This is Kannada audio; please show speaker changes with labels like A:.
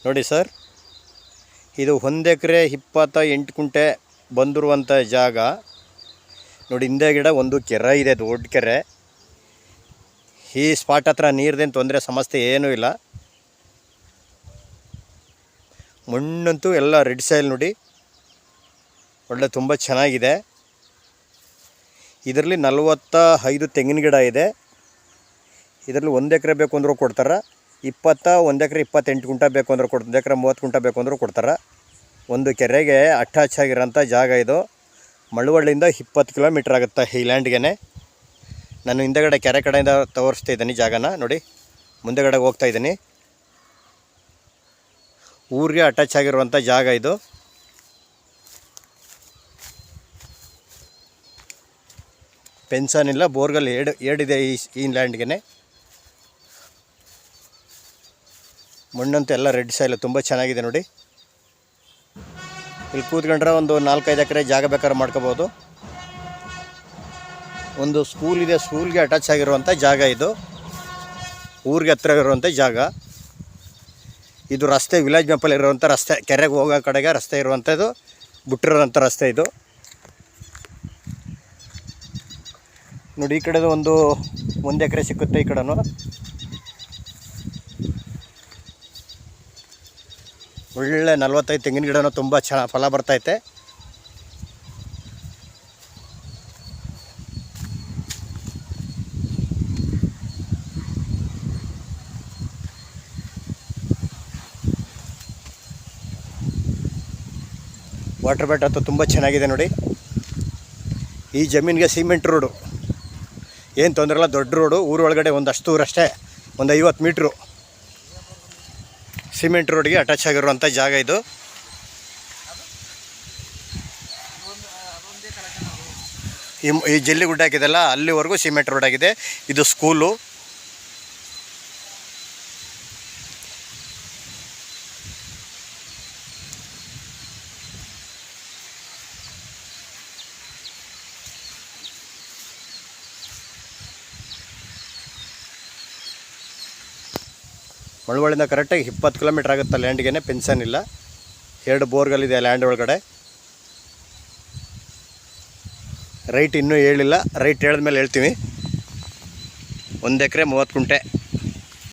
A: ನೋಡಿ ಸರ್, ಇದು 1 ಎಕರೆ 28 ಕುಂಟೆ ಬಂದಿರುವಂಥ ಜಾಗ ನೋಡಿ. ಹಿಂದೆ ಗಿಡ ಒಂದು ಕೆರೆ ಇದೆ, ದೊಡ್ಡ ಕೆರೆ. ಈ ಸ್ಪಾಟ್ ಹತ್ರ ನೀರ್ದೇನು ತೊಂದರೆ ಸಮಸ್ಯೆ ಏನೂ ಇಲ್ಲ. ಮಣ್ಣಂತೂ ಎಲ್ಲ ರೆಡ್ ಸಾಯಿಲ್ ನೋಡಿ, ಒಳ್ಳೆ ತುಂಬ ಚೆನ್ನಾಗಿದೆ. ಇದರಲ್ಲಿ 45 ತೆಂಗಿನ ಗಿಡ ಇದೆ. ಇದರಲ್ಲಿ 1 ಎಕರೆ ಬೇಕು ಅಂದರೂ ಕೊಡ್ತಾರೆ. 1 ಎಕರೆ 28 ಕುಂಟ ಬೇಕು ಅಂದ್ರೆ ಕೊಡ್ತಾರೆ. 1 ಎಕರೆ 30 ಕುಂಟ ಬೇಕು ಅಂದರೂ ಕೊಡ್ತಾರೆ. ಒಂದು ಕೆರೆಗೆ ಅಟ್ಯಾಚ್ ಆಗಿರೋಂಥ ಜಾಗ ಇದು. ಮಳವಳ್ಳಿಯಿಂದ 20 ಕಿಲೋಮೀಟ್ರ್ ಆಗುತ್ತೆ ಈ ಲ್ಯಾಂಡ್ಗೆ. ನಾನು ಹಿಂದೆಗಡೆ ಕೆರೆ ಕಡೆಯಿಂದ ತೋರಿಸ್ತಾ ಇದ್ದೀನಿ ಜಾಗನ ನೋಡಿ. ಮುಂದೆಗಡೆಗೆ ಹೋಗ್ತಾ ಇದ್ದೀನಿ. ಊರಿಗೆ ಅಟ್ಯಾಚ್ ಆಗಿರುವಂಥ ಜಾಗ ಇದು. ಪೆನ್ಷನ್ ಇಲ್ಲ, ಬೋರ್ಗಲ್ ಏಡಿದೆ ಈ ಲ್ಯಾಂಡ್ಗೆ. ಮಣ್ಣಂತೂ ಎಲ್ಲ ರೆಡ್ ಸಾಯಿಲ್ ತುಂಬ ಚೆನ್ನಾಗಿದೆ ನೋಡಿ. ಇಲ್ಲಿ ಕೂತ್ಕೊಂಡ್ರೆ ಒಂದು 4-5 ಎಕರೆ ಜಾಗ ಬೇಕಾದ್ರೆ ಮಾಡ್ಕೋಬೋದು. ಒಂದು ಸ್ಕೂಲ್ ಇದೆ, ಸ್ಕೂಲ್ಗೆ ಅಟ್ಯಾಚ್ ಆಗಿರುವಂಥ ಜಾಗ ಇದು. ಊರಿಗೆ ಹತ್ರ ಇರುವಂಥ ಜಾಗ ಇದು. ರಸ್ತೆ ವಿಲೇಜ್ ಮ್ಯಾಪಲ್ಲಿ ಇರುವಂಥ ರಸ್ತೆ, ಕೆರೆಗೆ ಹೋಗೋ ಕಡೆಗೆ ರಸ್ತೆ ಇರುವಂಥದ್ದು, ಬಿಟ್ಟಿರೋಂಥ ರಸ್ತೆ ಇದು ನೋಡಿ. ಈ ಕಡೆದು 1 ಎಕರೆ ಸಿಕ್ಕುತ್ತೆ. ಈ ಕಡೆನೂ ಒಳ್ಳೆ 45 ತೆಂಗಿನ ಗಿಡನೂ ತುಂಬ ಚೆನ್ನಾಗಿ ಫಲ ಬರ್ತೈತೆ. ವಾಟರ್ ಬ್ಯಾಟ್ ಅಂತೂ ತುಂಬ ಚೆನ್ನಾಗಿದೆ ನೋಡಿ. ಈ ಜಮೀನಿಗೆ ಸಿಮೆಂಟ್ ರೋಡು ಏನು ತೊಂದರೆ ಇಲ್ಲ, ದೊಡ್ಡ ರೋಡು. ಊರೊಳಗಡೆ ಒಂದಷ್ಟು ದೂರಷ್ಟೇ, ಒಂದು 50 ಮೀಟ್ರು ಸಿಮೆಂಟ್ ರೋಡ್ಗೆ ಅಟ್ಯಾಚ್ ಆಗಿರುವಂಥ ಜಾಗ ಇದು. ಈ ಜಲ್ಲಿ ಗುಡ್ಡ ಹಾಕಿದೆಲ್ಲ ಅಲ್ಲಿವರೆಗೂ ಸಿಮೆಂಟ್ ರೋಡ್ ಆಗಿದೆ. ಇದು ಸ್ಕೂಲು. ಮಳವಳ್ಳಿಯಿಂದ ಕರೆಕ್ಟಾಗಿ 20 ಕಿಲೋಮೀಟ್ರ್ ಆಗುತ್ತೆ ಲ್ಯಾಂಡ್ಗೆ. ಪೆನ್ಷನ್ ಇಲ್ಲ. 2 ಬೋರ್ಗಳಿದೆ ಲ್ಯಾಂಡ್ ಒಳಗಡೆ. ರೈಟ್ ಇನ್ನೂ ಹೇಳಿಲ್ಲ, ರೈಟ್ ಹೇಳಿದ್ಮೇಲೆ ಹೇಳ್ತೀವಿ. 1 ಎಕರೆ 30 ಕುಂಟೆ.